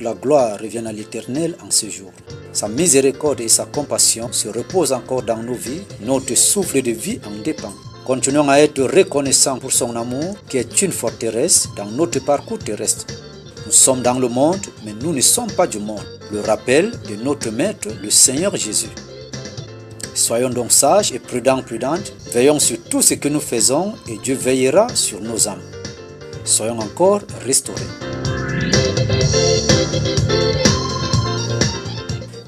toute la gloire revienne à l'Éternel en ce jour. Sa miséricorde et sa compassion se reposent encore dans nos vies. Notre souffle de vie en dépend. Continuons à être reconnaissants pour son amour qui est une forteresse dans notre parcours terrestre. Nous sommes dans le monde, mais nous ne sommes pas du monde. Le rappel de notre Maître, le Seigneur Jésus. Soyons donc sages et prudentes. Veillons sur tout ce que nous faisons et Dieu veillera sur nos âmes. Soyons encore restaurés.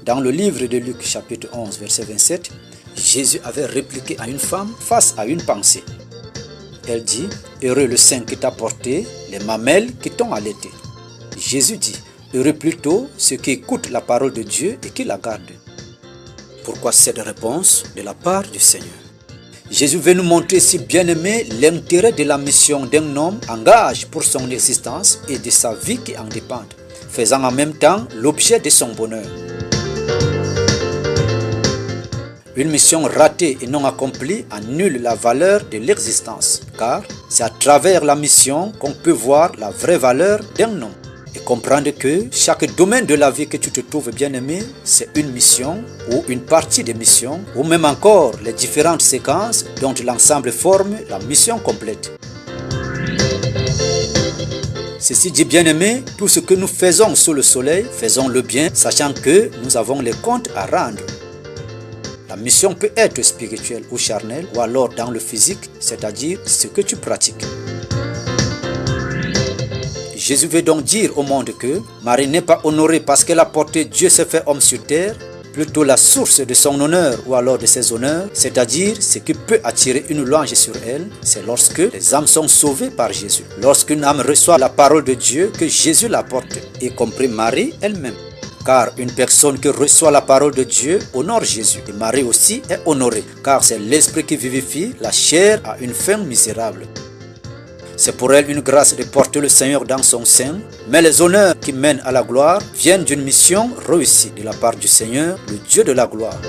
Dans le livre de Luc chapitre 11 verset 27, Jésus avait répliqué à une femme face à une pensée. Elle dit, « Heureux le sein qui t'a porté, les mamelles qui t'ont allaité. » Jésus dit, « Heureux plutôt ceux qui écoutent la parole de Dieu et qui la gardent. » Pourquoi cette réponse de la part du Seigneur? Jésus veut nous montrer, si bien-aimé, l'intérêt de la mission d'un homme engage pour son existence et de sa vie qui en dépendent, faisant en même temps l'objet de son bonheur. Une mission ratée et non accomplie annule la valeur de l'existence, car c'est à travers la mission qu'on peut voir la vraie valeur d'un homme et comprendre que chaque domaine de la vie que tu te trouves bien-aimé, c'est une mission ou une partie de mission, ou même encore les différentes séquences dont l'ensemble forme la mission complète. Ceci dit, bien-aimé, tout ce que nous faisons sous le soleil, faisons le bien, sachant que nous avons les comptes à rendre. La mission peut être spirituelle ou charnelle, ou alors dans le physique, c'est-à-dire ce que tu pratiques. Jésus veut donc dire au monde que Marie n'est pas honorée parce qu'elle a porté Dieu s'est fait homme sur terre, plutôt la source de son honneur ou alors de ses honneurs, c'est-à-dire ce qui peut attirer une louange sur elle, c'est lorsque les âmes sont sauvées par Jésus. Lorsqu'une âme reçoit la parole de Dieu, que Jésus la porte, y compris Marie elle-même. Car une personne qui reçoit la parole de Dieu honore Jésus. Et Marie aussi est honorée, car c'est l'esprit qui vivifie, la chair à une fin misérable. C'est pour elle une grâce de porter le Seigneur dans son sein, mais les honneurs qui mènent à la gloire viennent d'une mission réussie de la part du Seigneur, le Dieu de la gloire.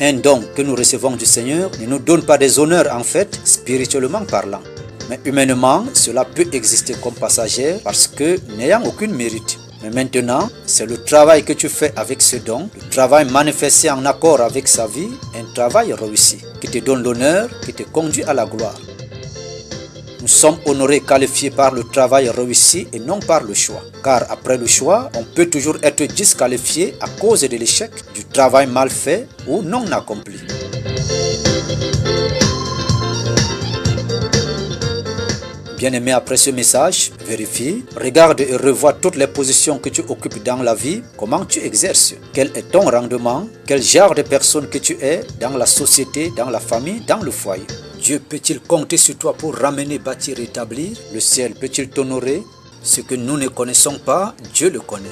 Un don que nous recevons du Seigneur ne nous donne pas des honneurs en fait, spirituellement parlant. Mais humainement, cela peut exister comme passager parce que n'ayant aucun mérite. Mais maintenant, c'est le travail que tu fais avec ce don, le travail manifesté en accord avec sa vie, un travail réussi, qui te donne l'honneur, qui te conduit à la gloire. Nous sommes honorés, qualifiés par le travail réussi et non par le choix. Car après le choix, on peut toujours être disqualifié à cause de l'échec, du travail mal fait ou non accompli. Bien-aimé, après ce message, vérifie, regarde et revois toutes les positions que tu occupes dans la vie, comment tu exerces, quel est ton rendement, quel genre de personne que tu es dans la société, dans la famille, dans le foyer. Dieu peut-il compter sur toi pour ramener, bâtir, établir? Le ciel peut-il t'honorer? Ce que nous ne connaissons pas, Dieu le connaît.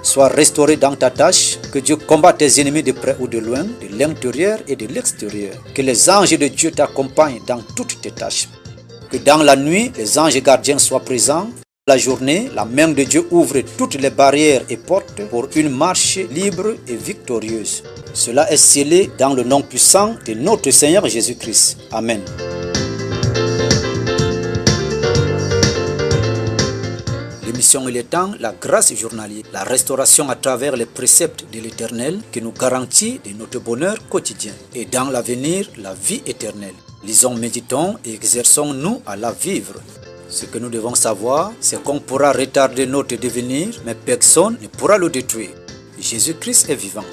Sois restauré dans ta tâche, que Dieu combatte tes ennemis de près ou de loin, de l'intérieur et de l'extérieur. Que les anges de Dieu t'accompagnent dans toutes tes tâches. Que dans la nuit, les anges gardiens soient présents. La journée, la main de Dieu ouvre toutes les barrières et portes pour une marche libre et victorieuse. Cela est scellé dans le nom puissant de notre Seigneur Jésus-Christ. Amen. L'émission Il est temps, la grâce journalière, la restauration à travers les préceptes de l'Éternel qui nous garantit de notre bonheur quotidien et dans l'avenir, la vie éternelle. Lisons, méditons et exerçons-nous à la vivre. Ce que nous devons savoir, c'est qu'on pourra retarder notre devenir, mais personne ne pourra le détruire. Jésus-Christ est vivant.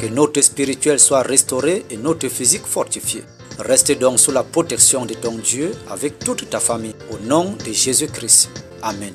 Que notre spirituel soit restauré et notre physique fortifié. Reste donc sous la protection de ton Dieu avec toute ta famille. Au nom de Jésus-Christ. Amen.